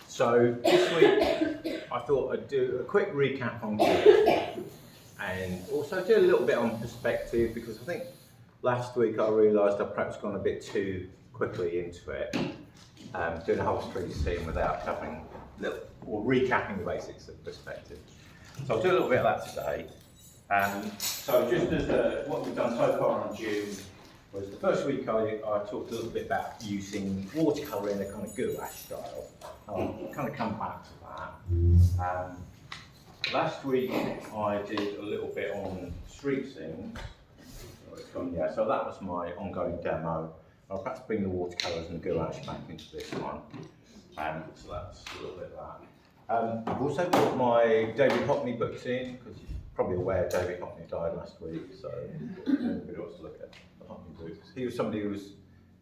So this week I thought I'd do a quick recap on gridding and also do a little bit on perspective, because I think last week I realised I'd perhaps gone a bit too quickly into it, doing a whole street scene without covering or recapping the basics of perspective. So I'll do a little bit of that today. So just as what we've done so far on June was the first week I talked a little bit about using watercolour in a kind of gouache style. I'll kind of come back to that. Last week I did a little bit on street scenes. Yeah, so that was my ongoing demo. I'll perhaps bring the watercolours and the gouache back into this one. So that's a little bit of that. I've also brought my David Hockney books in, because you're probably aware David Hockney died last week, so anybody wants to look at the Hockney books. He was somebody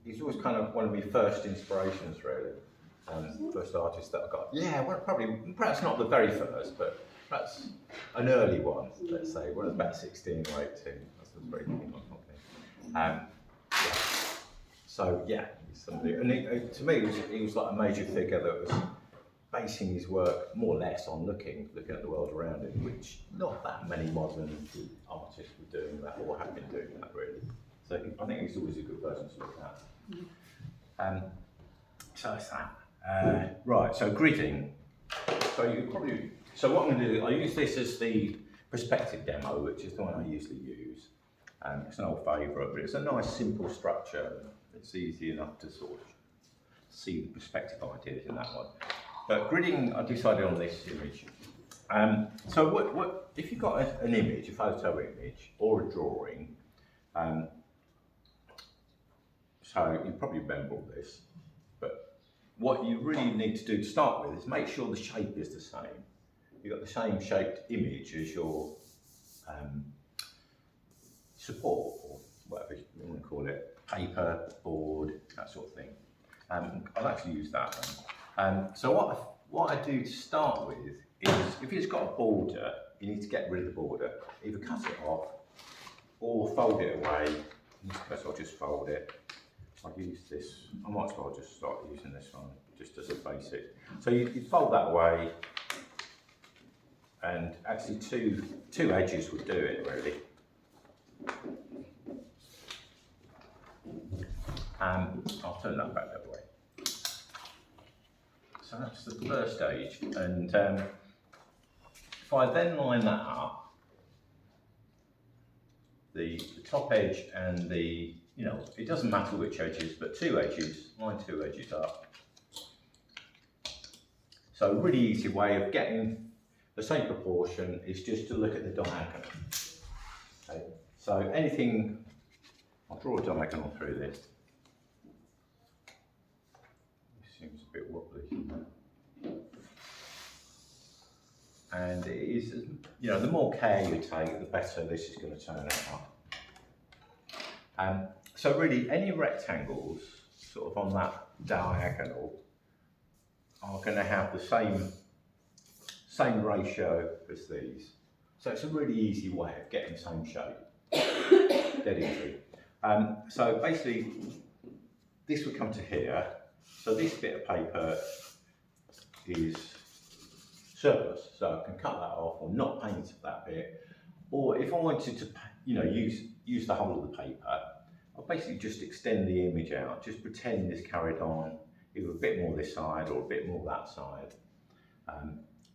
he's always kind of one of my first inspirations, really. First artist that I got. Yeah, well, perhaps not the very first, but perhaps an early one, let's say, when I was about 16 or 18. That's very keen on Hockney. Yeah. So yeah, he's somebody, and to me, he was like a major figure that was basing his work more or less on looking at the world around him, which not that many modern artists were doing that or have been doing that, really. So I think he's always a good person to look at. So that's that. Right, so gridding. So what I'm going to do, I use this as the perspective demo, which is the one I usually use. It's an old favourite, but it's a nice simple structure. It's easy enough to sort of see the perspective ideas in that one. But gridding, I decided on this image. So what if you've got an image, a photo image, or a drawing, so you probably remember all this, but what you really need to do to start with is make sure the shape is the same. You've got the same shaped image as your support, or whatever you want to call it, paper, board, that sort of thing. I'll actually use that one. So what I do to start with is, if it's got a border, you need to get rid of the border. Either cut it off or fold it away. In this case, I'll just fold it. I'll use this. I might as well just start using this one just as a basic. So you fold that away, and actually two edges would do it, really. I'll turn that back that way. So that's the first stage, and if I then line that up, the top edge and it doesn't matter which edges, but two edges, line two edges up. So a really easy way of getting the same proportion is just to look at the diagonal. Okay. So anything, I'll draw a diagonal through this. Seems a bit wobbly, and it is, the more care you take, the better this is going to turn out. So really, any rectangles sort of on that diagonal are going to have the same ratio as these. So it's a really easy way of getting the same shape, dead easy. So basically, this would come to here. So this bit of paper is surplus, so I can cut that off or not paint that bit. Or if I wanted to, use the whole of the paper, I'll basically just extend the image out, just pretend it's carried on, either a bit more this side or a bit more that side.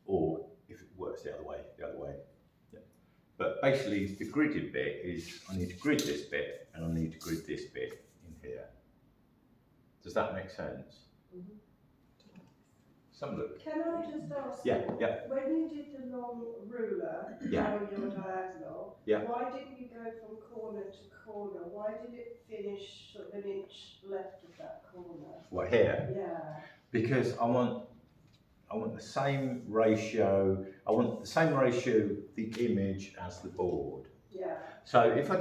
Or if it works the other way. Yeah. But basically the gridded bit is, I need to grid this bit and I need to grid this bit in here. Does that make sense? Mm-hmm. Some look. Can I just ask? Yeah. When you did the long ruler showing your diagonal, why didn't you go from corner to corner? Why did it finish sort of an inch left of that corner? What, here? Yeah. Because I want the same ratio. I want the same ratio the image as the board. Yeah. So if I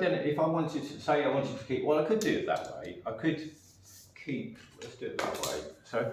wanted to keep, well, I could do it that way. I could keep. Let's do it that way. So